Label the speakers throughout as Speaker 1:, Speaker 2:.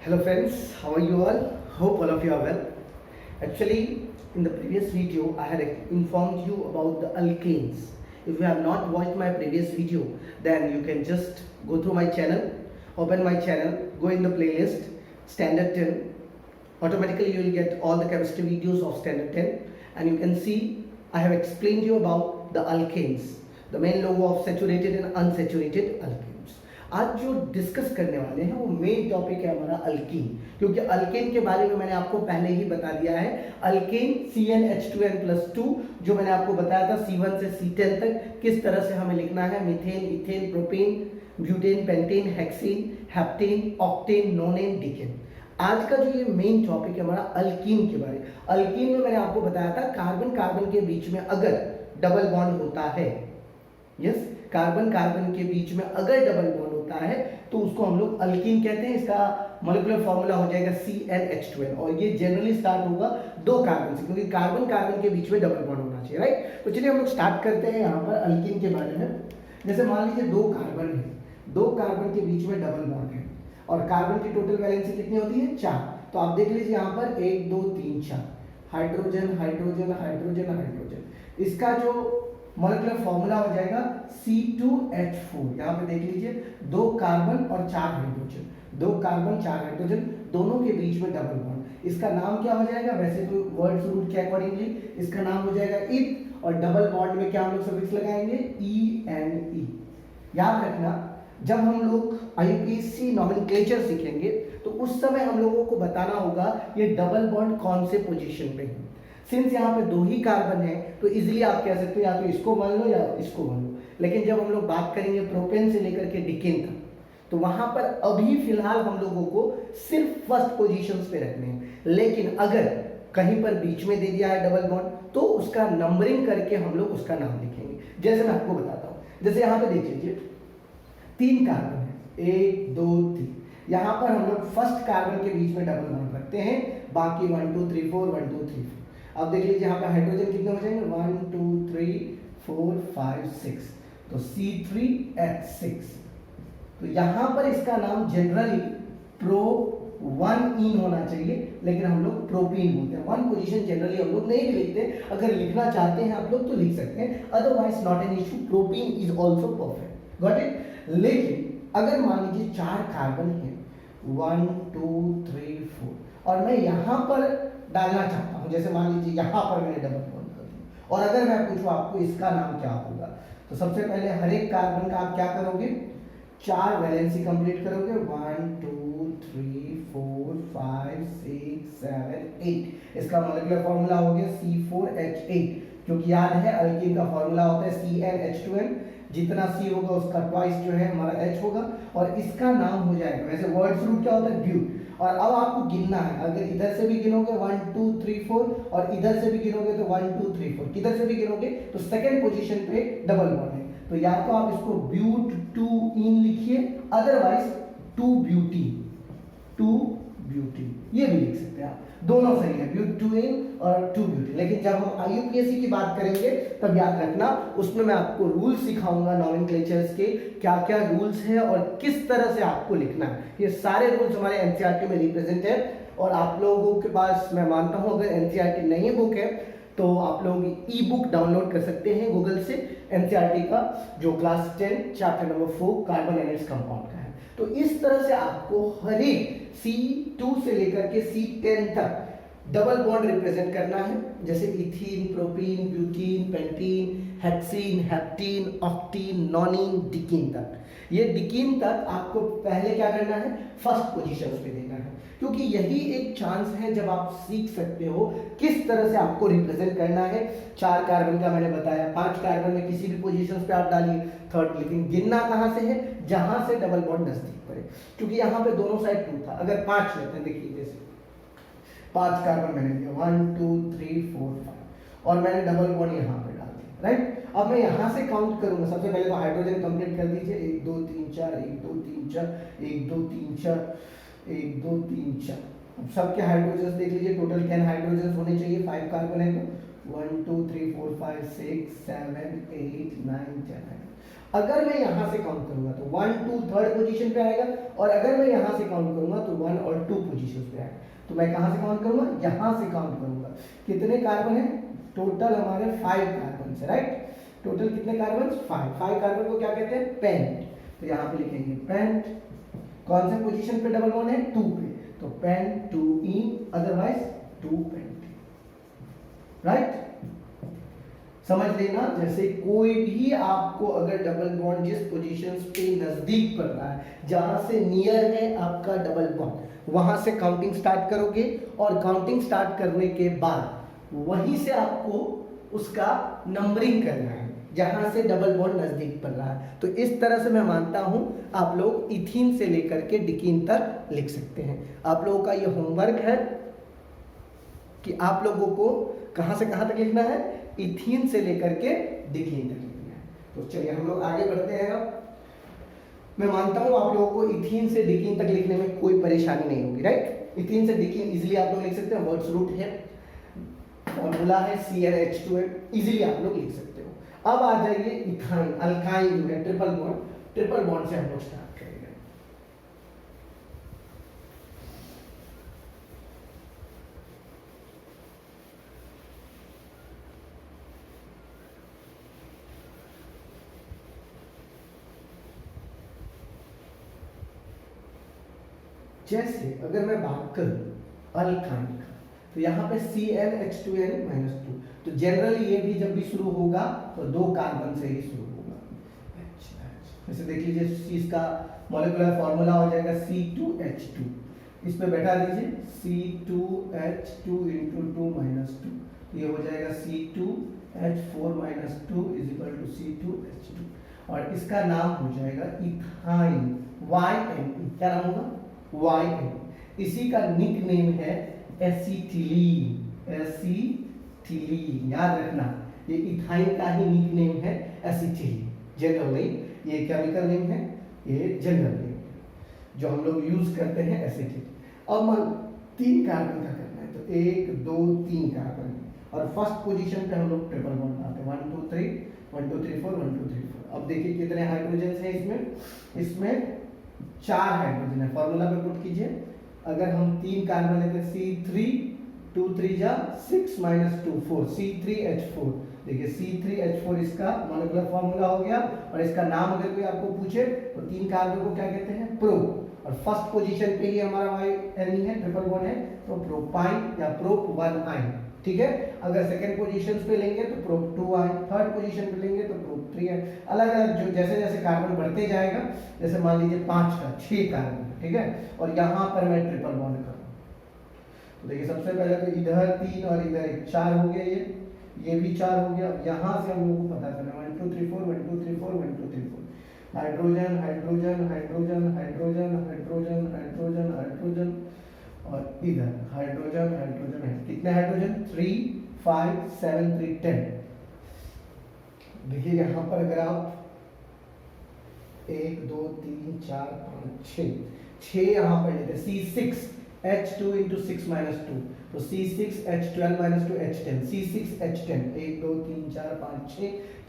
Speaker 1: Hello friends, how are you all? Hope all of you are well. Actually, in the previous video, I had informed you about the alkanes. If you have not watched my previous video, then you can just go through my channel, open my channel, go in the playlist, Standard 10. Automatically, you will get all the chemistry videos of Standard 10, and you can see I have explained you about the alkanes, the main logo of saturated and unsaturated alkanes. आज जो discuss करने वाले हैं वो main topic है हमारा alkyne, क्योंकि alkane के बारे में मैंने आपको पहले ही बता दिया है। अल्केन CnH2n+2 जो मैंने आपको बताया था C1 से C10 तक किस तरह से हमें लिखना है, methane, ethane, propane, butane, pentane, hexane, heptane, octane, nonane, decane. आज का जो ये मेन टॉपिक है हमारा अल्कीन के बारे में। अल्कीन में मैंने आपको बताया था कार्बन कार्बन के बीच में अगर डबल बॉन्ड होता है, यस, कार्बन कार्बन के बीच में अगर डबल बॉन्ड होता है तो उसको हम लोग अल्कीन कहते हैं। इसका मॉलिक्यूलर फॉर्मूला हो जाएगा CnH2n और ये जनरली स्टार्ट होगा दो कार्बन से, क्योंकि कार्बन कार्बन के बीच में डबल बॉन्ड होना चाहिए, राइट। तो चलिए हम लोग स्टार्ट करते हैं यहाँ पर अल्कीन के बारे में। जैसे मान लीजिए दो कार्बन है, दो कार्बन के बीच में डबल बॉन्ड है और कार्बन की टोटल वैलेंसी कितनी होती है, 4। तो आप देख लीजिए यहाँ पर 1 2 3 4 हाइड्रोजन हाइड्रोजन हाइड्रोजन हाइड्रोजन। इसका जो मॉलिक्यूलर फॉर्मूला हो जाएगा C2H4। यहाँ पे देख लीजिए दो कार्बन और 4 हाइड्रोजन, दो कार्बन 4 हाइड्रोजन, दोनों के बीच में डबल बॉन्ड। इसका नाम क्या हो जाएगा, वैसे तो वर्ड्स रूट के अकॉर्डिंगली इसका नाम हो जाएगा इथ, और डबल बॉन्ड में क्या हम लोग सफिक्स लगाएंगे, ENE। याद रखना, जब हम लोग IUPAC नॉमेनक्लेचर सीखेंगे तो उस समय हम लोगों को बताना होगा ये डबल बॉन्ड कौन से पोजीशन पे है। सिंस यहाँ पे दो ही कार्बन है तो इजीली आप कह सकते हो या तो इसको मान लो या इसको मान लो, लेकिन जब हम लोग बात करेंगे प्रोपेन से लेकर के डिकेन तक तो वहां पर अभी फिलहाल हम लोगों को सिर्फ फर्स्ट पोजीशंस पे रखने हैं। लेकिन अगर कहीं पर बीच में दे दिया है डबल बॉन्ड तो उसका नंबरिंग करके हम लोग उसका नाम लिखेंगे। जैसे मैं आपको बताता हूँ, जैसे यहाँ पे देख लीजिए 3 कार्बन है, 1 2 3। यहाँ पर हम लोग फर्स्ट कार्बन के बीच में डबल बॉन्ड रखते हैं, बाकी 1 2 3 4 1 2 3 4। अब देख लीजिए यहाँ पे हाइड्रोजन कितने हो जाएंगे, 1 2 3 4 5 6, तो C3H6। तो यहाँ पर इसका नाम जनरली प्रो1इन होना चाहिए, लेकिन हम लोग प्रोपीन बोलते हैं। वन पोजीशन जनरली हम लोग नहीं भी लिखते, अगर लिखना चाहते हैं आप लोग तो लिख सकते हैं, otherwise not an issue, propene is also perfect, got it. लेकिन अगर मान लीजिए 4 कार्बन है, 1 2 3 4, और मैं यहाँ पर डालना चाहता हूँ, जैसे मान लीजिए यहाँ पर मैंने डबल बॉन्ड कर दिया, और अगर मैं पूछूं आपको इसका नाम क्या होगा, तो सबसे पहले हर एक कार्बन का आप क्या करोगे, 4 वैलेंसी कंप्लीट करोगे, 1 2 3 4 5 6 7 8। इसका मॉलिक्यूलर फॉर्मूला हो गया C4H8, क्योंकि याद है अल्कीन का फॉर्मूला होता है CnH2n, जितना C होगा उसका ट्वाइस जो है हमारा H होगा, और इसका नाम हो जाएगा, वैसे वर्ड्स रूट क्या होता है, ब्यूट। और अब आपको गिनना है, अगर इधर से भी गिनोगे 1 2 3 4 और इधर से भी गिनोगे तो 1 2 3 4, किधर से भी गिनोगे तो सेकंड पोजीशन पे डबल बॉन्ड है। तो या तो आप इसको ब्यूट 2 इन लिखिए, अदरवाइज 2 ब्यूटी, 2 ब्यूटी ये भी लिख सकते हैं आप, दोनों सही है, ब्यूट 2 इन और 2 ब्यूटी। लेकिन जब हम IUPAC की बात करेंगे तब याद रखना उसमें मैं आपको रूल्स सिखाऊंगा नॉमेनक्लेचर्स के, क्या क्या रूल्स है और किस तरह से आपको लिखना है। ये सारे रूल्स हमारे NCERT में रिप्रेजेंट है, और आप लोगों के पास मैं मानता हूं अगर NCERT नहीं बुक है तो आप लोग ई बुक डाउनलोड कर सकते हैं गूगल से, NCERT का जो class 10 chapter number 4 carbon and its compound का है। तो इस तरह से आपको हर एक C2 से लेकर के C10 तक डबल बॉन्ड रिप्रेजेंट करना है, जैसे ethene, propene, butene, pentene, hexene, heptene, octene, nonene, decene तक। ये डिकीन तक आपको पहले क्या करना है, फर्स्ट पोजीशन पे देना है, क्योंकि यही एक चांस है जब आप सीख सकते हो किस तरह से आपको रिप्रेजेंट करना है। 4 कार्बन का मैंने बताया, 5 कार्बन में किसी भी पोजीशन पे आप डालिए थर्ड, लेकिन गिनना कहाँ से है, जहां से डबल बॉन्ड नजदीक पड़े, क्योंकि यहाँ पे दोनों साइड 2 था। अगर 5 लेते हैं, देखिए जैसे 5 कार्बन मैंने दिया, 1 2 3 4 5, और मैंने डबल बॉन्ड यहाँ पे डाल दिया, राइट। अब मैं यहाँ से काउंट करूंगा, सबसे पहले तो हाइड्रोजन कंप्लीट कर दीजिए, 1 2 3 4 1 2 3 4 1 2 3 4 1 2 3 4। अब सबके हाइड्रोजन देख लीजिए, टोटल 10 हाइड्रोजन होने चाहिए, 5 कार्बन है तो 1 2 3 4 5 6 7 8 9 10। अगर मैं यहाँ से काउंट करूंगा तो 1 2 थर्ड पोजीशन पे आएगा, और अगर मैं यहाँ से काउंट करूंगा तो 1 और 2 पोजीशन पे आएगा। तो मैं कहाँ से काउंट करूंगा? यहाँ से काउंट करूंगा। कितने कार्बन है? टोटल हमारे 5 कार्बन है, राइट। टोटल कितने कार्बन? 5 कार्बन को क्या कहते हैं? पेंट। तो यहाँ पे लिखेंगे पेंट। कौन से पोजीशन पे डबल बॉन्ड है? 2 पे। तो पेंट 2 इन, अदरवाइज 2 पेंट, राइट। समझ लेना, जैसे कोई भी आपको अगर डबल बॉन्ड जिस पोजीशन पे नजदीक पड़ रहा है, जहां से नियर है आपका डबल बॉन्ड, वहां से काउंटिंग स्टार्ट करोगे, और काउंटिंग स्टार्ट करने के बाद वहीं से आपको उसका नंबरिंग करना है जहां से डबल बॉन्ड नजदीक पड़ रहा है। तो इस तरह से मैं मानता हूं आप लोग इथीन से लेकर के डिकीन तक लिख सकते हैं। आप लोगों का ये होमवर्क है कि आप लोगों को कहां से कहां तक लिखना है? इथीन से लेकर के डिकीन तक लिखना है। तो चलिए हम लोग आगे बढ़ते हैं। अब मैं मानता हूं आप लोगों को इथीन से डिकीन तक लिखने में कोई परेशानी नहीं होगी, राइट। इथीन से डिकीन इजीली आप लोग लिख सकते हैं। वर्ड्स रूट है, फॉर्मूला है CnH2n, इजीली आप लोग लिख सकते हो। अब आ जाइए इथाइन, अल्काइन जो है, ट्रिपल बॉन्ड से हम लोग स्टार्ट करेंगे। जैसे अगर मैं बात करूं अल्काइन का, तो यहाँ पे CnH2n-2, तो जनरली ये भी जब भी शुरू होगा तो 2 कार्बन से ही शुरू होगा। जैसे देख लीजिए इसका मॉलिक्यूलर फॉर्मूला हो जाएगा C2H2, इस पे बैठा दीजिए C2H2 × 2 -2, तो ये हो जाएगा C2H4 - 2 = C2H2, और इसका नाम हो जाएगा इथाइन, YN। क्या नाम होगा? YN। इसी का निक नेम है एसिटिलीन। एसिटिलीन याद रखना, ये इथाइन का ही निक नेम है एसिटिलीन। जनरल नेम, ये केमिकल नेम है, ये जनरल नेम है जो हम लोग यूज करते हैं एसिटिलीन। अब मान 3 कार्बन का करना है, तो 1 2 3 कार्बन है, और फर्स्ट पोजीशन पे हम लोग ट्रिपल बॉन्ड बनाते हैं। 1 2 3 1 2 3 4 1 2 3 4। अब देखिए कितने हाइड्रोजन है इसमें 4 हाइड्रोजन है। फॉर्मूला पे पुट कीजिए। अगर हम 3 कार्बन लेते हैं C3 2 3 जा 6 -2 4 C3H4। देखिए C3H4 इसका मॉलिक्यूलर फॉर्मूला हो गया, और इसका नाम अगर कोई आपको पूछे तो 3 कार्बन को क्या कहते हैं? प्रो। और फर्स्ट पोजीशन पे ही हमारा YN है, ट्रिपल बॉन्ड है, तो प्रोपाइन या प्रोप 1 आइन, ठीक है। अगर सेकंड पोजीशन पे लेंगे तो प्रोप 2 आइन, थर्ड पोजीशन पे लेंगे तो प्रोप 3 आइन। अलग अलग जो जैसे जैसे कार्बन बढ़ते जाएगा, जैसे मान लीजिए 5 का 6 कार्बन, ठीक है, और यहाँ पर मैं ट्रिपल बॉन्ड करूँ, तो देखिए सबसे पहले तो इधर 3 और इधर 1, 4 हो गया, ये भी 4 हो गया। यहाँ से हम लोगों को पता करना 1 2 3 4 1 2 3 4 1 2 3 4, hydrogen hydrogen hydrogen hydrogen hydrogen hydrogen hydrogen, और इधर हाइड्रोजन हाइड्रोजन है। कितने हाइड्रोजन? 3 5 7 3 10। देखिए यहाँ पर अगर आप 1 2 3 4 5 6 यहाँ पर लेते हैं C6H2 × 6 - 2, तो C6H12 - 2 H10, C6H10 1 2 3 4 5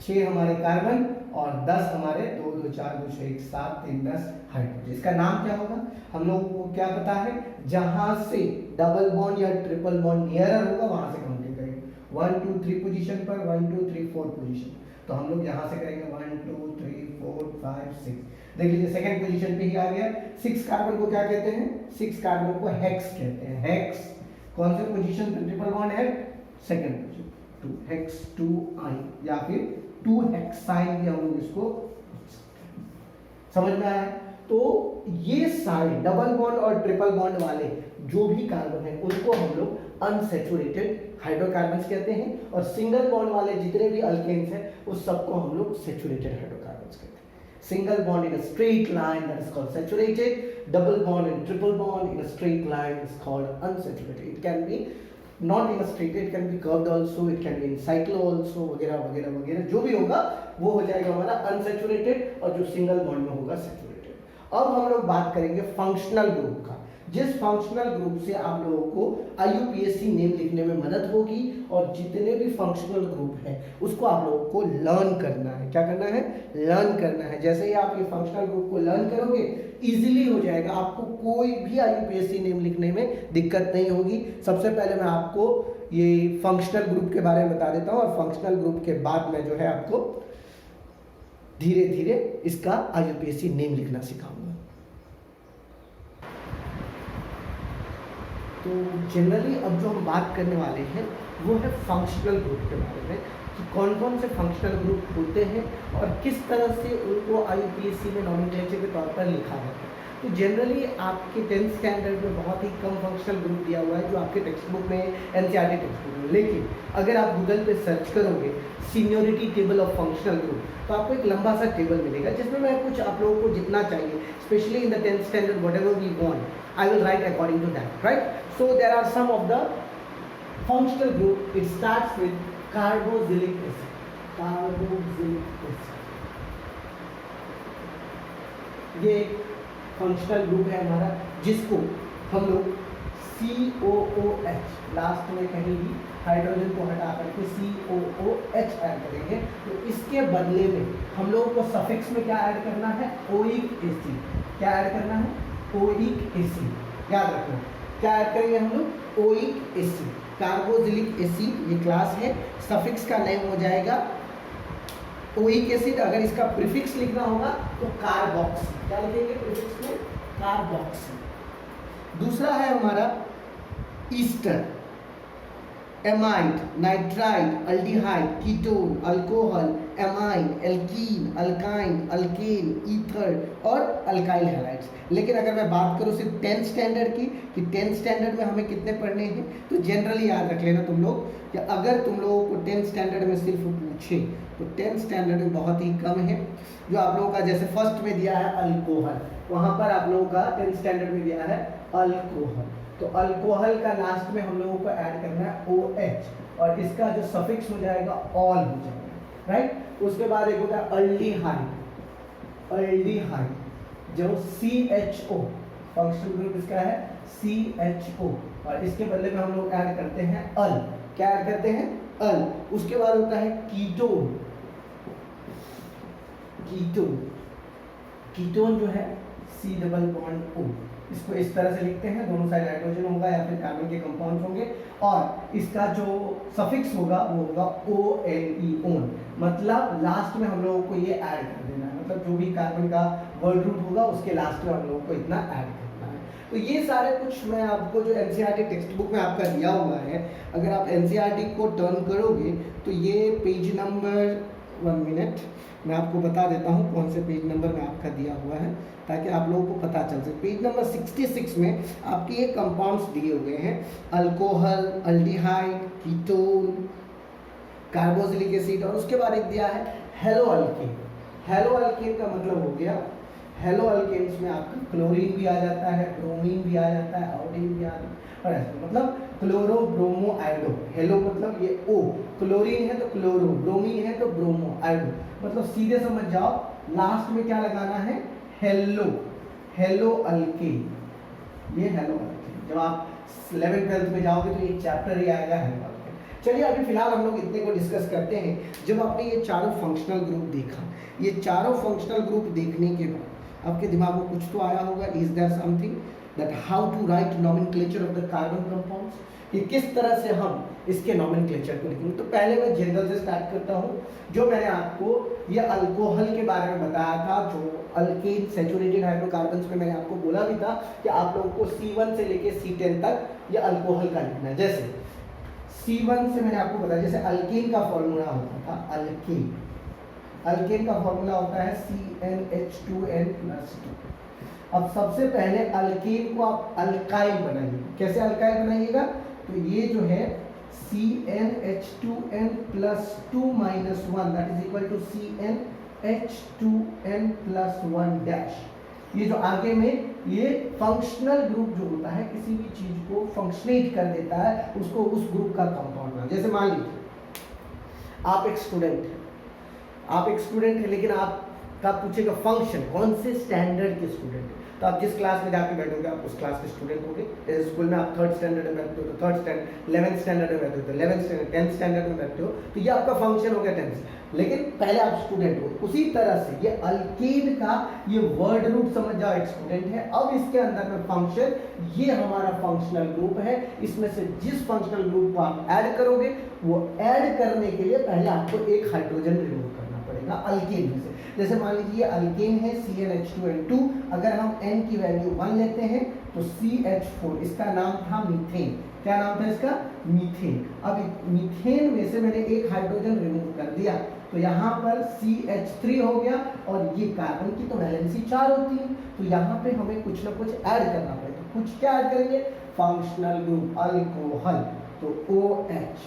Speaker 1: 6 हमारे कार्बन, और 10 हमारे 2 2 4 2 6 1 7 3 10 हाइड्रोजन। इसका नाम क्या होगा? हम लोगों को क्या पता है? जहां से डबल बॉन्ड या ट्रिपल बॉन्ड नियरर होगा वहां से काउंटिंग करेंगे। 1 2 3 पोजीशन पर, 1 2 3 4 पोजीशन, तो हम लोग यहाँ से करेंगे 1 2 3 4 5 6। देख लीजिए सेकंड पोजीशन पे ही आ गया। 6 कार्बन को क्या कहते हैं? 6 कार्बन को हेक्स कहते हैं। हेक्स कौन से पोजीशन पे ट्रिपल बॉन्ड है? सेकंड पोजीशन, 2 हेक्स 2 आइन, या फिर 2 हेक्साइन भी हम लोग इसको समझ में आया। तो ये सारे डबल बॉन्ड और ट्रिपल बॉन्ड वाले जो भी कार्बन है उनको हम लोग अनसैचुरेटेड हाइड्रोकार्बन्स कहते हैं, और सिंगल बॉन्ड वाले जितने भी अल्केन्स हैं उस सबको हम लोग सैचुरेटेड हाइड्रोकार्बन्स कहते हैं। Single bond in a straight line, that is called saturated. Double bond and triple bond in a straight line is called unsaturated. It can be not in a straight, it can be curved also, it can be in cyclo also, वगैरह वगैरह वगैरह, जो भी होगा वो हो जाएगा हमारा unsaturated, और जो सिंगल बॉन्ड में होगा सैचुरेटेड। अब हम लोग बात करेंगे फंक्शनल ग्रुप का। जिस फंक्शनल ग्रुप से आप लोगों को IUPAC नेम लिखने में मदद होगी, और जितने भी फंक्शनल ग्रुप है उसको आप लोगों को लर्न करना है। क्या करना है? लर्न करना है। जैसे ही आप ये फंक्शनल ग्रुप को लर्न करोगे इजीली हो जाएगा, आपको कोई भी IUPAC नेम लिखने में दिक्कत नहीं होगी। सबसे पहले मैं आपको ये फंक्शनल ग्रुप के बारे में बता देता हूँ, और फंक्शनल ग्रुप के बाद मैं जो है आपको धीरे धीरे इसका IUPAC नेम लिखना सिखाऊंगा। तो जनरली अब जो हम बात करने वाले हैं वो है फंक्शनल ग्रुप के बारे में, कि कौन कौन से फंक्शनल ग्रुप होते हैं और किस तरह से उनको IUPAC में नॉमेनक्लेचर के तौर पर लिखा जाता है। तो जनरली आपके 10th स्टैंडर्ड में बहुत ही कम फंक्शनल ग्रुप दिया हुआ है जो आपके टेक्स्ट बुक में, NCERT टेक्स्ट बुक में, लेकिन अगर आप गूगल पे सर्च करोगे seniority table of functional group, तो आपको एक लंबा सा टेबल मिलेगा जिसमें मैं कुछ आप लोगों को जितना चाहिए, specially in the 10th standard, whatever we want, I will write according to that, right? So there are some of the functional group. It starts with carboxylic acid. Carboxylic acid. ये फंक्शनल ग्रुप है हमारा, जिसको हम लोग COOH last में कहीं भी hydrogen को हटा करके COOH ऐड करेंगे। तो इसके बदले में हम लोगों को सफिक्स में क्या ऐड करना है? Oic acid. क्या ऐड करना है? Oic acid. याद रखना, क्या ऐड करेंगे हम लोग? Oic acid. कार्बोक्सिलिक एसिड ये क्लास है, सफिक्स का नेम हो जाएगा ओइक एसिड। अगर इसका प्रीफिक्स लिखना होगा तो कार्बोक्सी। क्या लिखेंगे प्रीफिक्स में? कार्बोक्सी। दूसरा है हमारा Easter, amide, nitride, aldehyde, ketone, alcohol, amine, alkene, alkyne, alkane, ether और अल्काइल हैलाइड्स। लेकिन अगर मैं बात करूँ सिर्फ 10th स्टैंडर्ड की, कि 10th स्टैंडर्ड में हमें कितने पढ़ने हैं, तो जनरली याद रख लेना तुम लोग कि अगर तुम लोगों को 10th स्टैंडर्ड में सिर्फ पूछे तो 10th स्टैंडर्ड में बहुत ही कम है। जो आप लोगों का जैसे फर्स्ट में दिया है अल्कोहल, वहाँ पर आप लोगों का 10th स्टैंडर्ड में दिया है अल्कोहल। तो अल्कोहल का लास्ट में हम लोगों को ऐड करना है OH, और इसका जो सफिक्स हो जाएगा ऑल हो जाएगा, राइट। उसके बाद एक होता है अल्डिहाइड, अल्डिहाइड जो CHO, फंक्शनल ग्रुप इसका है CHO, और इसके बदले में हम लोग ऐड करते हैं अल। क्या ऐड करते हैं? अल। उसके बाद होता है कीटोन, कीटोन, कीटोन जो है C+O, इसको इस तरह से लिखते हैं, दोनों साइड हाइड्रोजन होगा या फिर कार्बन के कंपाउंड्स होंगे, और इसका जो सफिक्स होगा वो होगा ONE, ओन। मतलब लास्ट में हम लोगों को ये ऐड कर देना है, मतलब जो भी कार्बन का वर्ड रूट होगा उसके लास्ट में हम लोगों को इतना ऐड करना है। तो ये सारे कुछ मैं आपको जो NCERT टेक्स्ट बुक में आपका दिया हुआ है, अगर आप NCERT को टर्न करोगे तो ये पेज नंबर 1 मिनट मैं आपको बता देता हूँ कौन से पेज नंबर में आपका दिया हुआ है, ताकि आप लोगों को पता चल सके। पेज नंबर 66 में आपके ये कंपाउंड्स दिए हुए हैं, alcohol, aldehyde, ketone, carboxylic acid, और उसके बाद एक दिया है हेलो अल्केन। हेलो अल्केन का मतलब हो गया, हेलो अल्केन्स में आपका क्लोरीन भी आ जाता है, ब्रोमीन भी आ जाता है, आयोडीन भी आ जाता है, और ऐसा मतलब क्लोरो ब्रोमो आयोडो। हेलो मतलब ये O, क्लोरीन है तो क्लोरो, ब्रोमीन है तो ब्रोमो, आयोडो, मतलब सीधे समझ जाओ लास्ट में क्या लगाना है? Hello, hello alkane. ये हेलो अल्केन, जब आप 11th 12th में जाओगे तो एक चैप्टर ही आएगा हेलो अल्केन। चलिए अभी फिलहाल हम लोग इतने को डिस्कस करते हैं। जब आपने ये चारों फंक्शनल ग्रुप देखा, ये चारों फंक्शनल ग्रुप देखने के बाद आपके दिमाग में कुछ तो आया होगा, is there something that how to write nomenclature of the carbon compounds, कि किस तरह से हम इसके नॉमेनक्लेचर को लिखेंगे। तो पहले मैं जनरल से स्टार्ट करता हूँ। जो मैंने आपको ये अल्कोहल के बारे में बताया था, जो अल्केन सैचुरेटेड हाइड्रोकार्बन्स में मैंने आपको बोला भी था कि आप लोगों को C1 से लेके C10 तक ये अल्कोहल का लिखना है। जैसे C1 से मैंने आपको बताया, जैसे अल्केन का फॉर्मूला होता था, अल्केन, अल्केन का फॉर्मूला होता है CnH2n+2। अब सबसे पहले अल्केन को आप अल्काइल बनाइए। कैसे अल्काइल बनाइएगा? तो ये जो है CnH2n+2 - 1 that is equal to CnH2n+1 ये जो आगे में ये फंक्शनल ग्रुप जो होता है, किसी भी चीज को फंक्शनेट कर देता है, उसको उस ग्रुप का कंपाउंड नाम। जैसे मान लीजिए आप एक स्टूडेंट हैं, आप एक स्टूडेंट है, लेकिन आपका पूछेगा फंक्शन, कौन से स्टैंडर्ड के स्टूडेंट है, तो आप जिस क्लास में जाके बैठोगे आप उस क्लास के स्टूडेंट होगे। जैसे स्कूल में आप 3rd स्टैंडर्ड में बैठते हो तो 3rd स्टैंडर्ड, 11th स्टैंडर्ड में बैठते हो तो 11th स्टैंडर्ड, 10th स्टैंडर्ड में बैठते हो तो ये आपका फंक्शन हो गया 10th। लेकिन पहले आप स्टूडेंट हो। उसी तरह से ये अल्केन का ये वर्ड रूट समझ जाओ, एक स्टूडेंट है। अब इसके अंदर में फंक्शन, ये हमारा फंक्शनल ग्रुप है। इसमें से जिस फंक्शनल ग्रुप को आप ऐड करोगे वो ऐड करने के लिए पहले आपको एक हाइड्रोजन रिमूव करना पड़ेगा अल्केन में से। जैसे मान लीजिए अल्केन है CnH2n2, अगर हम n की वैल्यू 1 लेते हैं तो CH4, इसका नाम था मीथेन। क्या नाम था इसका? मीथेन। अब मीथेन में से मैंने एक हाइड्रोजन रिमूव कर दिया तो यहाँ पर CH3 हो गया, और ये कार्बन की तो वैलेंसी 4 होती है, तो यहाँ पे हमें कुछ ना कुछ ऐड करना पड़ेगा। तो कुछ क्या ऐड करेंगे? फंक्शनल ग्रुप अल्कोहल, तो OH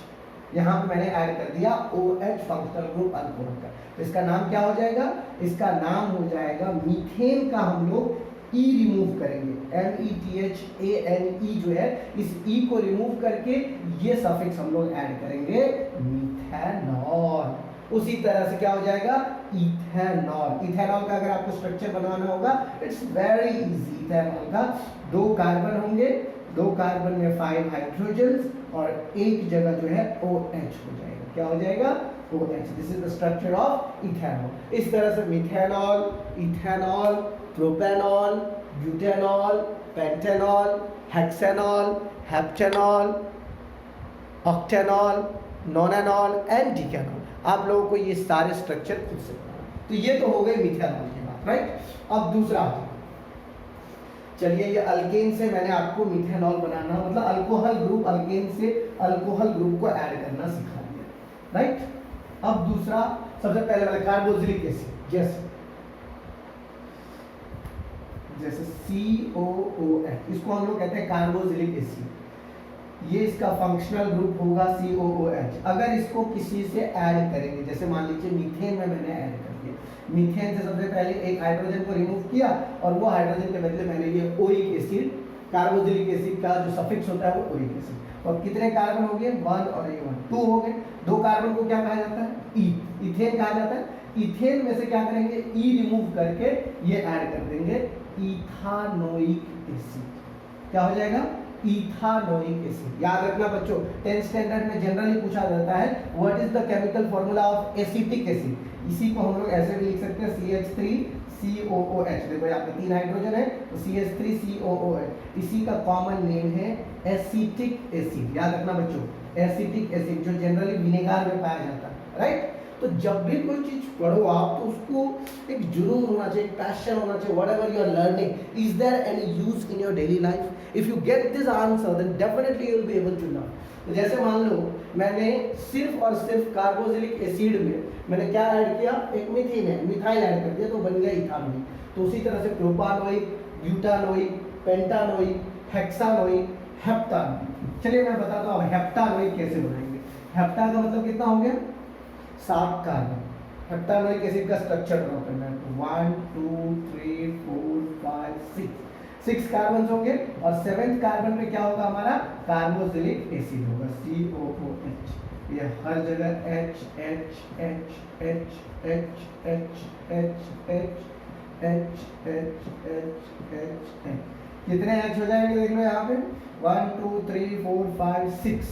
Speaker 1: यहाँ पे मैंने ऐड कर दिया OH फंक्शनल ग्रुप अल्कोहल का। तो इसका नाम क्या हो जाएगा? इसका नाम हो जाएगा मीथेन का हम लोग E रिमूव करेंगे, METHANE जो है, इस E को रिमूव करके ये सफिक्स हम लोग ऐड करेंगे मिथेनॉल। उसी तरह से क्या हो जाएगा? इथेनॉल। इथेनॉल का अगर आपको स्ट्रक्चर बनाना होगा इट्स वेरी इजी। इथेनॉल का 2 कार्बन होंगे, 2 कार्बन में 5 हाइड्रोजन और एक जगह जो है OH हो जाएगा। क्या हो जाएगा? OH। This is the structure of ethanol. इस तरह से methanol, ethanol, propanol, butanol, pentanol, hexanol, heptanol, octanol, nonanol and decanol. आप लोगों को ये सारे स्ट्रक्चर खुद से बनाना। तो ये तो हो गए मिथेनॉल की बात, राइट। अब दूसरा, चलिए ये अल्केन से मैंने आपको मिथेनॉल बनाना, मतलब अल्कोहल ग्रुप, अल्केन से अल्कोहल ग्रुप को ऐड करना सिखा दिया, राइट। अब दूसरा, सबसे पहले वाला कार्बोक्सिलिक एसिड, जैसे COOH, इसको हम लोग कहते हैं कार्बोक्सिलिक एसिड। ये इसका फंक्शनल ग्रुप होगा COOH। अगर इसको किसी से ऐड करेंगे, जैसे मान लीजिए मीथेन में मैंने ऐड कर दिया, मीथेन से सबसे पहले एक हाइड्रोजन को रिमूव किया और वो हाइड्रोजन के बदले मैंने ये ओइक एसिड, कार्बोक्सिलिक एसिड का जो सफिक्स होता है वो ओइक एसिड। और कितने कार्बन हो गए? 1 और 1 2 हो गए। 2 कार्बन को क्या कहा जाता है? इथेन कहा जाता है। इथेन में से क्या करेंगे? E रिमूव करके ये ऐड कर देंगे इथानोइक एसिड। क्या हो जाएगा? Ethanoic acid. याद रखना बच्चों, 10th स्टैंडर्ड में जनरली पूछा जाता है what is the chemical formula of acetic acid. इसी को हम लोग ऐसे भी लिख सकते हैं CH3COOH। देखो यहाँ पे 3 हाइड्रोजन है तो CH3COOH। इसी का कॉमन नेम है एसिटिक एसिड। याद रखना बच्चों, एसिटिक एसिड जो जनरली विनेगार में पाया जाता है, राइट। तो जब भी कोई चीज पढ़ो आप तो उसको एक जुनून होना चाहिए, पैशन होना चाहिए। Whatever you are learning, is there any use in your daily life? If you get this answer then definitely you will be able to learn. तो जैसे मान लो मैंने सिर्फ और सिर्फ कार्बोक्सिलिक एसिड में मैंने क्या ऐड किया? एक मीथेन है, मिथाइल ऐड कर दिया तो बन गया इथानोइक। तो उसी तरह से प्रोपानोइक, ब्यूटानोइक, पेंटानोइक, हेक्सानोइक, हेप्टानोइक। चलिए मैं बताता हूँ हेप्टानोइक कैसे बनाएंगे। हेप्टा का मतलब कितना हो गया? 7 कार्बन। हेप्टानोइक एसिड का स्ट्रक्चर ड्रॉ करना है तो 1 2 3 4 5 6 कार्बन होंगे और 7th कार्बन पे क्या होगा? हमारा कार्बोक्सिलिक एसिड होगा COOH। ये हर जगह H H H H H H H H H H H H। कितने H हो जाएंगे देख लो यहाँ पे? 1 2 3 4 5 6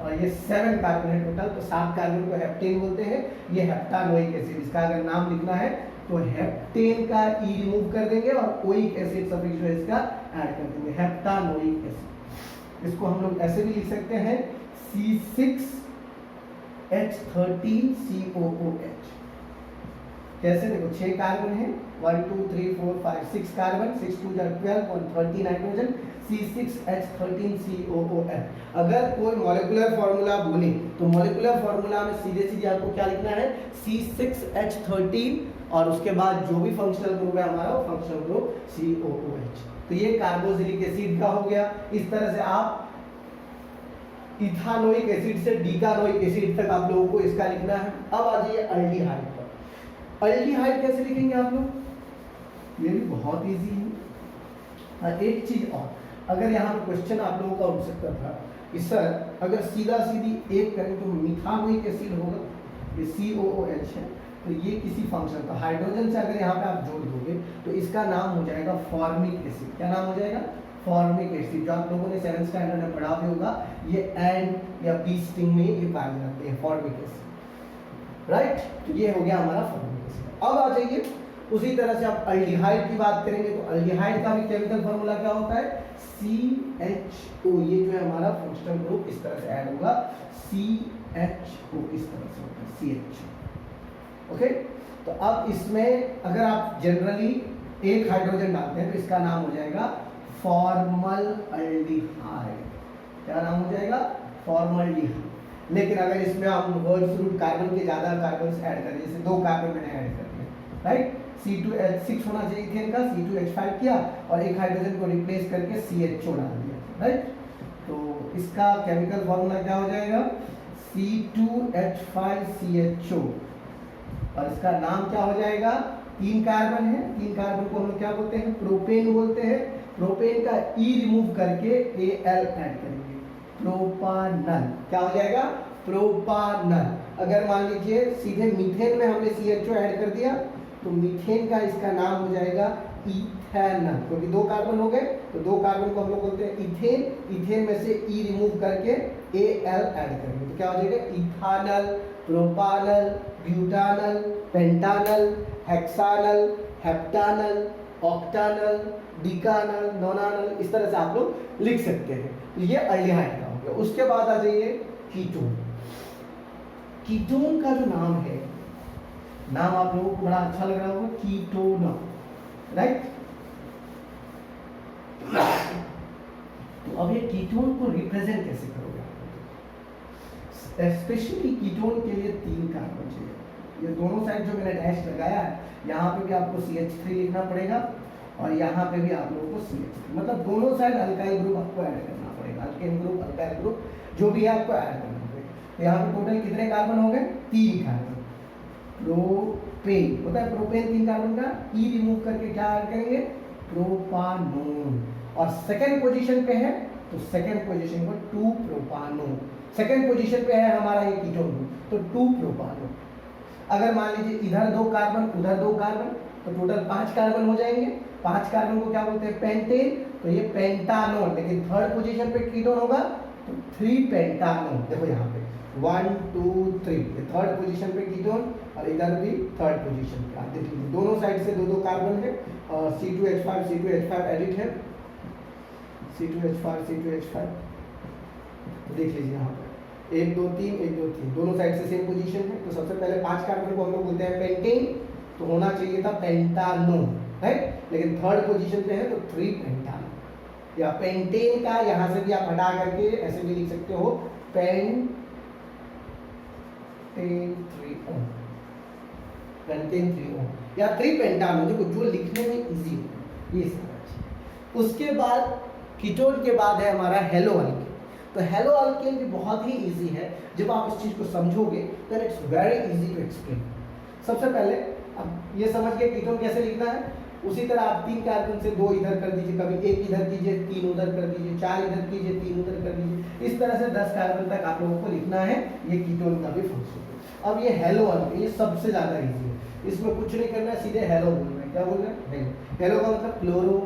Speaker 1: और ये 7 कार्बन है टोटल। तो 7 कार्बन को हेप्टेन बोलते हैं। ये हेप्टानोइक एसिड, इसका अगर नाम लिखना है तो हेप्टेन का E रिमूव कर देंगे और ओइक एसिड सफिक्स जो है इसका ऐड कर देंगे, हेप्टानोइक एसिड। इसको हम लोग ऐसे भी लिख सकते हैं C6H13COOH। कैसे? देखो 6 कार्बन है, 1 2 3 4 5 6 कार्बन, 6 2 12 और 13 नाइट्रोजन, C6H13COOH। अगर कोई मॉलिक्यूलर फार्मूला बोले तो मॉलिक्यूलर फार्मूला में सीधे सीधे आपको क्या लिखना है? C6H13 और उसके बाद जो भी फंक्शनल ग्रुप है हमारा वो फंक्शनल ग्रुप COOH। तो ये कार्बोक्सिलिक एसिड का हो गया। इस तरह से आप इथानोइक एसिड से डिकानोइक एसिड तक आप लोगों को इसका लिखना है। अब आ जाइए अल्डिहाइड पर। अल्डिहाइड कैसे लिखेंगे आप लोग? ये भी बहुत इजी है। एक चीज और, अगर यहाँ पे क्वेश्चन आप लोगों का उठ सकता था कि सर अगर सीधा सीधी एक करें तो मिथानोइक एसिड होगा, ये COOH है, तो ये किसी फंक्शन तो हाइड्रोजन से अगर यहाँ पे आप जोड़ दोगे तो इसका नाम हो जाएगा फॉर्मिक एसिड। क्या नाम हो जाएगा? फॉर्मिक एसिड, जो आप लोगों ने 7th स्टैंडर्ड में पढ़ा भी होगा। ये एंड या बी स्ट्रिंग में ये पाए जाते हैं फॉर्मिक एसिड, राइट। तो ये हो गया हमारा फॉर्मिक एसिड। अब आ जाइए उसी तरह से आप अल्डिहाइड की बात करेंगे तो अल्डिहाइड का भी केमिकल फॉर्मूला क्या होता है? CHO। ये जो है हमारा फंक्शनल ग्रुप इस तरह से ऐड होगा, CHO इस तरह से होता है CHO। ओके, तो अब इसमें अगर आप जनरली एक हाइड्रोजन डालते हैं तो इसका नाम हो जाएगा फॉर्मल अल्डिहाइड। क्या नाम हो जाएगा? फॉर्मल्डिहाइड। लेकिन अगर इसमें आप वर्ड्स रूट कार्बन के ज्यादा कार्बन ऐड करें, जैसे 2 कार्बन मैंने ऐड कर दिया, राइट, C2H6 होना चाहिए इथेन का, C2H5 किया और एक हाइड्रोजन को रिप्लेस करके CHO डाल दिया, राइट। तो इसका केमिकल फॉर्मूला क्या हो जाएगा? C2H5CHO। और इसका नाम क्या हो जाएगा? 3 कार्बन है, 3 कार्बन को हम लोग क्या बोलते हैं? प्रोपेन बोलते हैं। प्रोपेन का E रिमूव करके Al ऐड करेंगे, प्रोपानल। क्या हो जाएगा? प्रोपानल। अगर मान लीजिए सीधे मीथेन में हमने CHO ऐड कर दिया तो मीथेन का इसका नाम हो जाएगा इथेनॉल, क्योंकि 2 कार्बन हो गए तो 2 कार्बन को हम लोग बोलते हैं इथेन। इथेन में से E रिमूव करके Al ऐड करेंगे तो क्या हो जाएगा? इथानल, प्रोपानल, ब्यूटानल, पेंटानल, हेक्सानल, हेप्टानल, ऑक्टानल, डिकानल, नोनानल, इस तरह से आप लोग लिख सकते हैं। ये अल्डिहाइड का हो गया। उसके बाद आ जाइए कीटोन। कीटोन का जो नाम है, नाम आप लोगों को बड़ा अच्छा लग रहा होगा, कीटोन, राइट। तो अब ये कीटोन को रिप्रेजेंट कैसे करोगे? स्पेशली कीटोन के लिए 3 कार्बन चाहिए। ये दोनों साइड जो मैंने डैश लगाया है, यहाँ पे भी आपको CH3 लिखना पड़ेगा और यहाँ पे भी आप लोगों को CH3, मतलब दोनों साइड अल्काइल ग्रुप आपको ऐड करना पड़ेगा। अल्केन ग्रुप, अल्काइल ग्रुप जो भी है आपको ऐड करना पड़ेगा। तो यहाँ पे टोटल कितने कार्बन हो गए? 3 कार्बन। प्रोपेन होता है, प्रोपेन 3 कार्बन का, E रिमूव करके क्या ऐड करेंगे? प्रोपानोन। और सेकंड पोजीशन पे है तो सेकंड पोजीशन पर 2 प्रोपानोन। सेकंड पोजीशन पे है हमारा ये कीटोन तो 2 प्रोपानोन। अगर मान लीजिए इधर 2 कार्बन उधर 2 कार्बन तो टोटल 5 कार्बन हो जाएंगे। 5 कार्बन को क्या बोलते हैं? पेंटेन। तो ये पेंटानोन। लेकिन थर्ड पोजीशन पे कीटोन होगा तो 3 पेंटानोन। देखो यहाँ पे 1 2 3, ये थर्ड पोजीशन पे कीटोन और इधर भी थर्ड पोजीशन पे। आप देख लीजिए दोनों साइड से 2 कार्बन है और C2H5 एडिट है, C2H5 देख लीजिए यहाँ पर 1 2 3 1 2 3 दोनों साइड से सेम पोजीशन है। तो सबसे पहले 5 कार्बन को हम लोग बोलते हैं पेंटेन, तो होना चाहिए था पेंटानोन, राइट। लेकिन थर्ड पोजीशन पे है तो 3 पेंटानोन। या पेंटेन का यहाँ से भी आप हटा करके ऐसे भी लिख सकते हो, पेंटेन 3 या 3 पेंटानोन, जो लिखने में इजी हो, ये सारा। उसके बाद कीटोन के बाद है हमारा हेलो अल्केन। तो हेलो अल्केन भी बहुत ही इजी है। जब आप इस चीज को समझोगे then it's very easy to explain. सबसे पहले अब ये समझ के कीटोन कैसे लिखना है, उसी तरह आप 3 कार्बन से 2 इधर कर दीजिए, कभी 1 इधर कीजिए 3 उधर कर दीजिए, 4 इधर कीजिए 3 उधर कर दीजिए। इस तरह से 10 कार्बन तक आप लोगों को लिखना है। ये कीटोन का भी फंक्शन है। अब ये हेलो अल्केन, ये सबसे ज्यादा इजी है। इसमें कुछ नहीं करना है, सीधे हेलो बोलना है। क्या बोल रहे हैं? हेलो। हेलो का मतलब क्लोरो,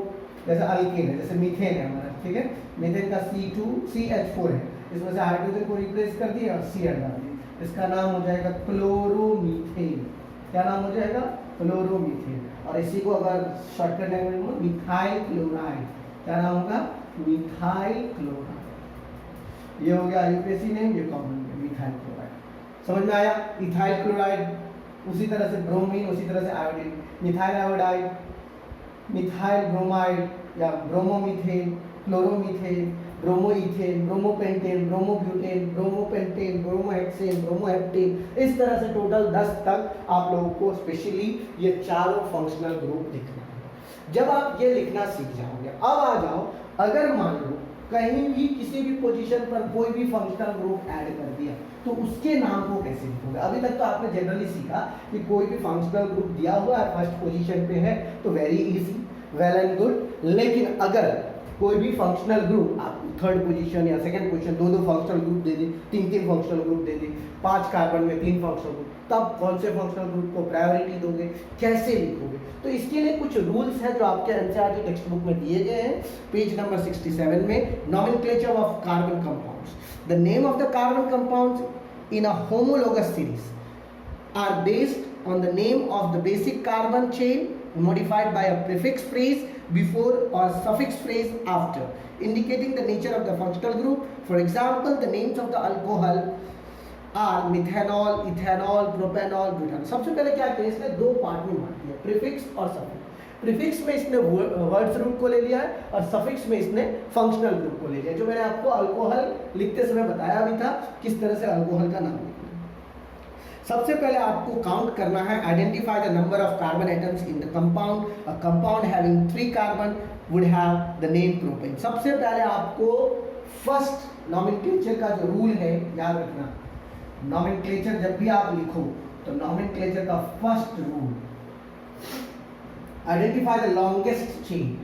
Speaker 1: जैसे अल्केन है, जैसे मीथेन है हमारा, ठीक है। मीथेन का CH4 है, इसमें से हाइड्रोजन को रिप्लेस कर दिया और C हटा दिया, इसका नाम हो जाएगा क्लोरोमीथेन। क्या नाम हो जाएगा? क्लोरोमीथेन। और इसी को अगर शॉर्टकट लैंग्वेज में मिथाइल क्लोराइड, क्या नाम होगा? Methyl chloride. ये हो गया यूपीएससी नेम, ये कॉमन है मिथाइल क्लोराइड। समझ में आया? इथाइल क्लोराइड, उसी तरह से ब्रोमीन, उसी तरह से iodine, methyl iodide, methyl bromide या bromomethane, chloromethane, bromoethane, bromopentane, bromobutane, bromopentane, bromohexane, bromoheptane, इस तरह से टोटल 10 तक आप लोगों को स्पेशली ये चारों फंक्शनल ग्रुप लिखना है। जब आप ये लिखना सीख जाओगे, अब आ जाओ, अगर मान लो कहीं भी किसी भी पोजीशन पर कोई भी फंक्शनल ग्रुप ऐड कर दिया तो उसके नाम को कैसे लिखोगे? अभी तक तो आपने जनरली सीखा कि कोई भी फंक्शनल ग्रुप दिया हुआ है, फर्स्ट पोजीशन पे है तो very easy, well and good. लेकिन अगर कोई भी फंक्शनल ग्रुप आप थर्ड पोजीशन या सेकंड पोजीशन दो फंक्शनल ग्रुप दे दे, तीन फंक्शनल ग्रुप दे दे, 5 कार्बन में 3 फंक्शनल ग्रुप, तब कौन से फंक्शनल ग्रुप को प्रायोरिटी दोगे, कैसे लिखोगे? तो इसके लिए कुछ रूल्स हैं जो आपके एनसीईआरटी टेक्स्ट बुक में दिए गए हैं, पेज नंबर 67 में। Nomenclature of carbon compounds, the name of the carbon compounds in a homologous series are based on the name of the basic carbon chain modified by a prefix phrase before or suffix phrase after, indicating the nature of the functional group. For example, the names of the alcohol are methanol, ethanol, propanol, butanol. सबसे पहले क्या किया इसने, दो part में बांट दिया, prefix और सफिक्स। प्रीफिक्स में इसने वर्ड्स रूट को ले लिया है और सफिक्स में इसने फंक्शनल ग्रुप को ले लिया, जो मैंने आपको अल्कोहल लिखते समय बताया भी था किस तरह से अल्कोहल का नाम लिखना। सबसे पहले आपको काउंट करना है, identify the number of carbon atoms in the compound. A compound having 3 carbon would have the name propane. सबसे पहले आपको फर्स्ट नॉमेनक्लेचर का जो रूल है याद रखना। नॉमेनक्लेचर जब भी आप लिखो तो नॉमेनक्लेचर का first rule, identify the longest chain.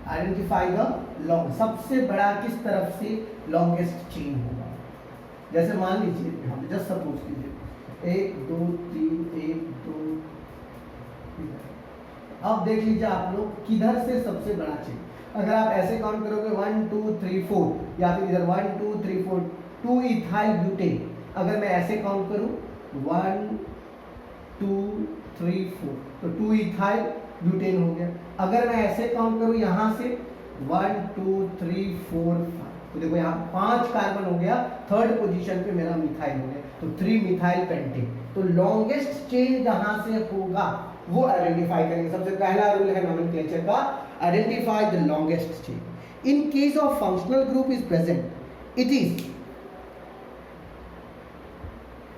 Speaker 1: Identify the long, सबसे बड़ा किस तरफ से लॉन्गेस्ट चेन होगा। जैसे मान लीजिए, हम जस्ट सपोज कीजिए 1 2 3 1 2, अब देख लीजिए आप लोग किधर से सबसे बड़ा चेन। अगर आप ऐसे काउंट करोगे 1 2 3 4, या फिर इधर 1 2 3 4 2 इथाइल ब्यूटेन, अगर मैं ऐसे काउंट करूं 1 2 3 4 तो 2 इथाइल ब्यूटेन हो गया। अगर मैं ऐसे काउंट करूं यहां से 1 2 3 4 5, तो देखो यहाँ 5 कार्बन हो गया, थर्ड पोजीशन पे मेरा मिथाइल हो गया, तो 3 मिथाइल पेंटेन। तो लॉन्गेस्ट चेन जहां से होगा वो आइडेंटिफाई करेंगे। सबसे पहला रूल है नॉमेनक्लेचर का, identify the longest chain. In case of functional group is present, it is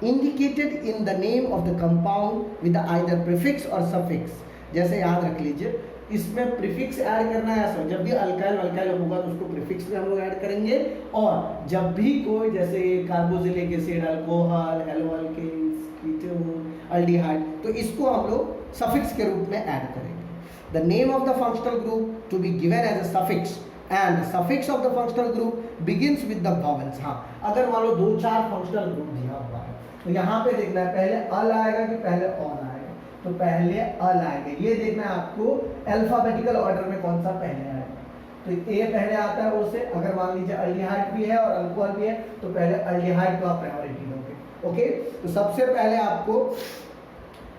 Speaker 1: indicated in the name of the compound with either prefix और सफिक्स। जैसे याद रख लीजिए, इसमें प्रीफिक्स ऐड करना है, ऐसा जब भी अल्काइल अल्काइल होगा तो उसको प्रीफिक्स में हम लोग ऐड करेंगे, और जब भी कोई जैसे carboxylic acid, alcohol, alcohol alkanes, ketone, aldehyde, तो इसको हम लोग सफिक्स के रूप में ऐड करेंगे। The name of the functional group to be given as a suffix and the suffix of the functional group begins with the vowels. हाँ, अगर मान लो 2-4 फंक्शनल ग्रुप दिया हुआ है तो यहाँ पे देखना है पहले अल आएगा कि पहले ऑन आएगा, तो पहले अल आएगा। ये देखना है आपको अल्फाबेटिकल ऑर्डर में कौन सा पहले आएगा, तो ए पहले आता है ओ से। अगर मान लीजिए अल्डिहाइड भी है और अल्कोहल भी है तो पहले अल्डिहाइड को आप प्रायोरिटी दोगे। ओके, तो सबसे पहले आपको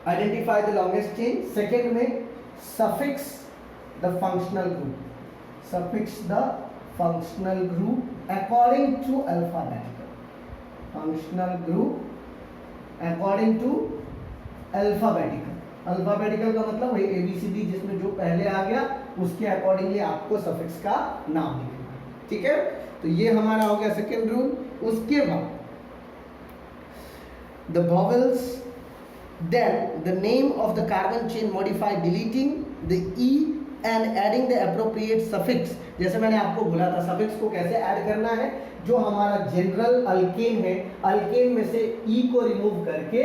Speaker 1: identify the longest chain, second में suffix the functional group, suffix the functional group according to alphabetical, functional group according to alphabetical. Alphabetical का मतलब वही ABCD, जिसमें जो पहले आ गया उसके अकॉर्डिंगली आपको सफिक्स का नाम लिखना है। ठीक है, तो ये हमारा हो गया सेकेंड रूल। उसके बाद the vowels, then the name of the carbon chain modify deleting the E and adding the appropriate suffix. जैसे मैंने आपको बोला था सफिक्स को कैसे ऐड करना है, जो हमारा जनरल अल्केन है, अल्केन में से E को रिमूव करके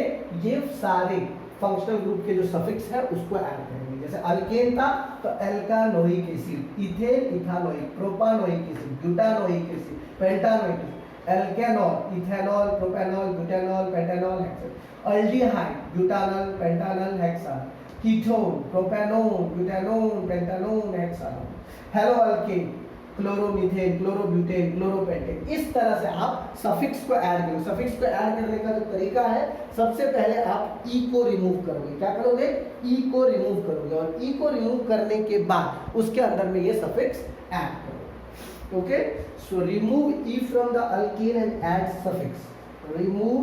Speaker 1: ये सारे फंक्शनल ग्रुप के जो सफिक्स है उसको ऐड करेंगे। जैसे अल्केन था तो alkanoic acid, ethane ethanoic, propanoic acid, butanoic acid, pentanoic acid, alkanol, ethanol, propanol, butanol, pentanol, hexane, aldehyde, butanol, pentanol, hexane, ketone, propanone, butanone, pentanone, hexanone, haloalkane, chloromethane, chlorobutane, chloropentane. इस तरह से आप suffix को add करोगे। Suffix को add करने का जो तरीका है, सबसे पहले आप ई को रिमूव करोगे। क्या करोगे? ई को रिमूव करोगे, और ई को रिमूव करने के बाद उसके अंदर में ये सफिक्स ऐड करोगे। Okay, so remove E from the alkane and add suffix. Remove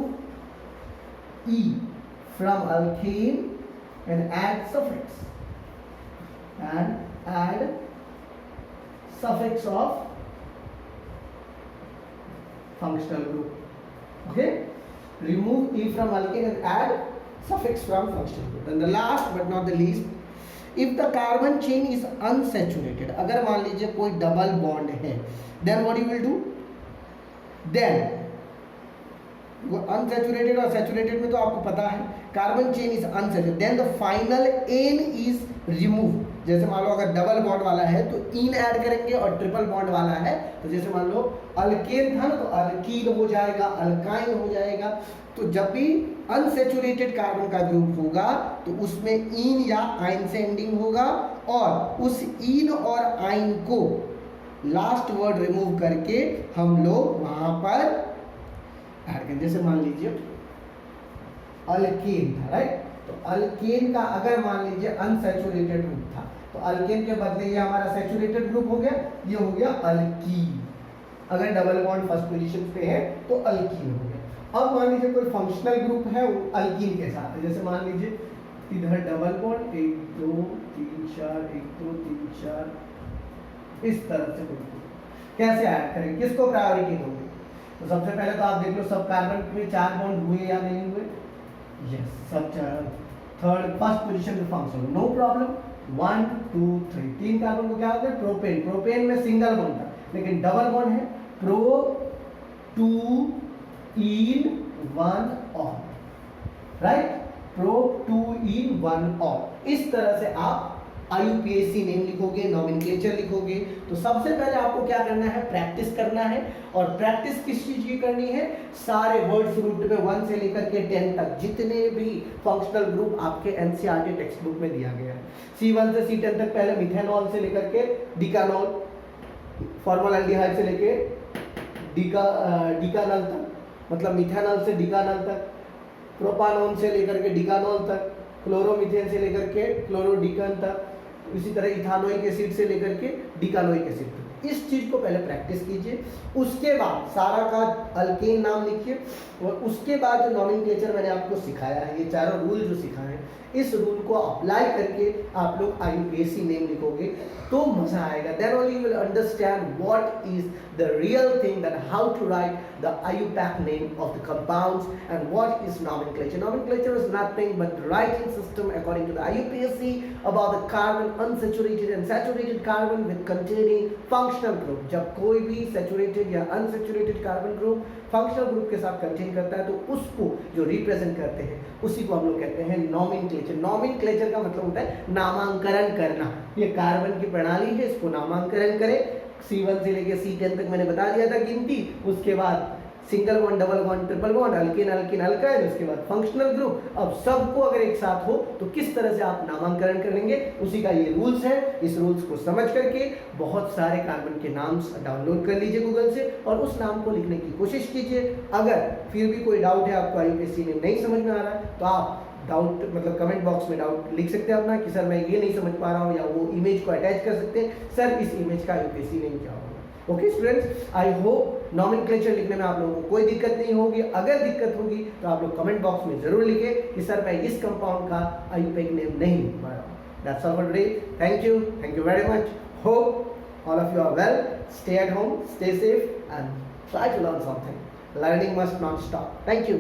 Speaker 1: E from alkane and add suffix and add suffix of functional group. Okay, remove E from alkane and add suffix from functional group. And the last but not the least, if the carbon chain is unsaturated, अगर मान लीजिए कोई double bond है, then what you will do? Then वो unsaturated और saturated में तो आपको पता है, carbon chain is unsaturated, then the final N is remove जैसे मान लो अगर डबल बॉन्ड वाला है तो इन ऐड करेंगे, और ट्रिपल बॉन्ड वाला है तो जैसे मान लो अल्केन था ना तो अल्कीन हो जाएगा, अल्काइन हो जाएगा। तो जब भी अनसैचुरेटेड कार्बन का ग्रुप होगा तो उसमें इन या आइन से एंडिंग होगा, और उस इन और आइन को लास्ट वर्ड रिमूव करके हम लोग वहां पर ऐड करेंगे। जैसे मान लीजिए अल्केन था, राइट, तो अल्केन का अगर मान लीजिए अनसैचुरेटेड ग्रुप था तो अल्केन के बदले ये हमारा सैचुरेटेड ग्रुप हो गया, ये हो गया अल्कीन। अगर डबल बॉन्ड फर्स्ट पोजीशन पे है तो अल्कीन हो गया। अब मान लीजिए कोई फंक्शनल ग्रुप है वो अल्कीन के साथ है, जैसे मान लीजिए इधर डबल बॉन्ड 1 2 3 4 1 2 3 4 इस तरह से कैसे ऐड करेंगे, किसको प्रायोरिटी दोगे? तो सबसे पहले तो आप देख लो सब कार्बन में 4 बॉन्ड हुए या नहीं हुए। यस, सब थर्ड फर्स्ट पोजीशन पे फंक्शन, नो प्रॉब्लम। 1 2 3 तीन कार्बन को क्या होता है प्रोपेन, प्रोपेन में सिंगल बॉन्ड था लेकिन डबल बॉन्ड है, pro 2 in 1 on, right, pro 2 in 1 on. इस तरह से आप IUPAC नेम लिखोगे, नॉमेनक्लेचर लिखोगे। तो सबसे पहले आपको क्या करना है, प्रैक्टिस करना है। और प्रैक्टिस किस चीज की करनी है, सारे वर्ड्स रूट में 1 से लेकर के 10 तक जितने भी फंक्शनल ग्रुप आपके NCERT टेक्स्ट बुक में दिया गया है, C1 से C10 तक पहले मिथेनॉल से लेकर के डिकानॉल, फॉर्मल्डिहाइड से लेके डिकानॉल तक, मतलब मिथेनॉल से डिकानॉल तक, प्रोपानॉन से लेकर के डिकानॉल तक, क्लोरोमीथेन से लेकर के क्लोरोडिकन तक, इसी तरह इथानोइक एसिड से लेकर के डिकानोइक एसिड तक। इस चीज को पहले प्रैक्टिस कीजिए, उसके बाद सारा का अल्केन नाम लिखिए, और उसके बाद जो नॉमेनक्लेचर मैंने आपको सिखाया है, ये चारों रूल जो सिखाए हैं, इस रूल को अप्लाई करके आप लोग IUPAC नेम लिखोगे तो मजा आएगा। Then only you will understand what is the real thing, that how to write the IUPAC name of the compounds and what is nomenclature. Nomenclature is nothing but the writing system according to the IUPAC about the carbon, unsaturated and saturated carbon with containing functional group। जब कोई भी saturated या unsaturated carbon group functional group के साथ contain करता है तो उसको जो रिप्रेजेंट करते हैं उसी को हम लोग कहते हैं नॉमेनक्लेचर। नॉमेनक्लेचर का मतलब होता है नामांकन करना। ये कार्बन की प्रणाली है, इसको नामांकन करें। C1 से लेके C10 तक मैंने बता दिया था गिनती, उसके बाद single bond, double bond, triple bond, alkane alkene alkyne, उसके बाद फंक्शनल ग्रुप। अब सबको अगर एक साथ हो तो किस तरह से आप नामांकन करेंगे, उसी का ये रूल्स है। इस रूल्स को समझ करके बहुत सारे कार्बन के नाम डाउनलोड कर लीजिए गूगल से और उस नाम को लिखने की कोशिश कीजिए। अगर फिर भी कोई डाउट है, आपको IUPAC नेम नहीं समझ में आ रहा है, तो आप डाउट मतलब कमेंट बॉक्स में डाउट लिख सकते हैं अपना कि सर मैं ये नहीं समझ पा रहा हूँ, या वो इमेज को अटैच कर सकते हैं, सर इस इमेज का IUPAC नेम क्या होगा। Okay students, I hope nomenclature लिखने में आप लोगों को कोई दिक्कत नहीं होगी। अगर दिक्कत होगी तो आप लोग कमेंट बॉक्स में जरूर लिखें कि सर मैं इस कंपाउंड का IUPAC नेम नहीं लिख पा रहा हूँ। That's all for today. Thank you very much. Hope all of you are well. Stay at home, stay safe and try to learn something. Learning must not stop. Thank you.